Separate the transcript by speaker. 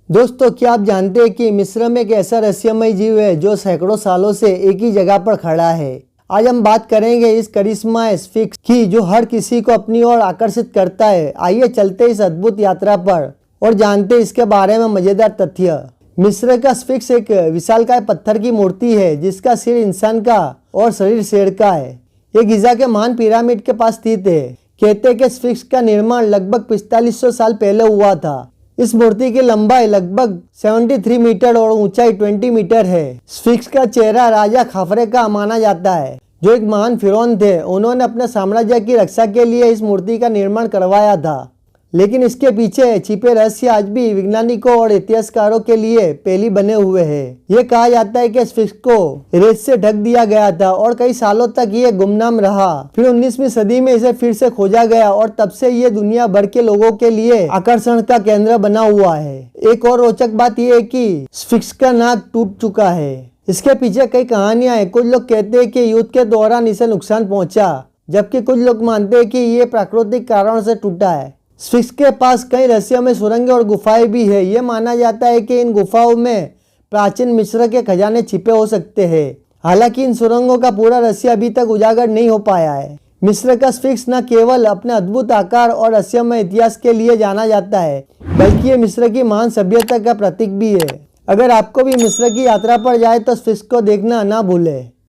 Speaker 1: दोस्तों, क्या आप जानते हैं कि मिस्र में एक ऐसा रहस्यमय जीव है जो सैकड़ों सालों से एक ही जगह पर खड़ा है। आज हम बात करेंगे इस करिश्मा स्फिंक्स की जो हर किसी को अपनी ओर आकर्षित करता है। आइए चलते इस अद्भुत यात्रा पर और जानते इसके बारे में मजेदार तथ्य। मिस्र का स्फिंक्स एक विशालकाय पत्थर की मूर्ति है जिसका सिर इंसान का और शरीर शेर का है। ये गिजा के महान पिरामिड के पास स्थित है। कहते हैं कि स्फिंक्स का निर्माण लगभग 4500 साल पहले हुआ था। इस मूर्ति की लंबाई लगभग 73 मीटर और ऊंचाई 20 मीटर है। स्फिंक्स का चेहरा राजा खाफरे का माना जाता है, जो एक महान फिरौन थे। उन्होंने अपने साम्राज्य की रक्षा के लिए इस मूर्ति का निर्माण करवाया था, लेकिन इसके पीछे छिपे रहस्य आज भी वैज्ञानिकों और इतिहासकारों के लिए पहेली बने हुए हैं। ये कहा जाता है कि स्फिंक्स को रेत से ढक दिया गया था और कई सालों तक ये गुमनाम रहा। फिर 19वीं सदी में इसे फिर से खोजा गया और तब से ये दुनिया भर के लोगों के लिए आकर्षण का केंद्र बना हुआ है। एक और रोचक बात यह है कि स्फिंक्स का नाक टूट चुका है। इसके पीछे कई कहानियां हैं। कुछ लोग कहते हैं कि युद्ध के दौरान इसे नुकसान पहुंचा, जबकि कुछ लोग मानते हैं कि ये प्राकृतिक कारणों से टूटा है। स्फिंक्स के पास कई रहस्यमय सुरंगें और गुफाएं भी है। ये माना जाता है कि इन गुफाओं में प्राचीन मिस्र के खजाने छिपे हो सकते हैं। हालांकि इन सुरंगों का पूरा रहस्य अभी तक उजागर नहीं हो पाया है। मिस्र का स्फिंक्स न केवल अपने अद्भुत आकार और रहस्यमय इतिहास के लिए जाना जाता है, बल्कि ये मिस्र की महान सभ्यता का प्रतीक भी है। अगर आपको भी मिस्र की यात्रा पर जाए तो स्फिंक्स को देखना ना भूलें।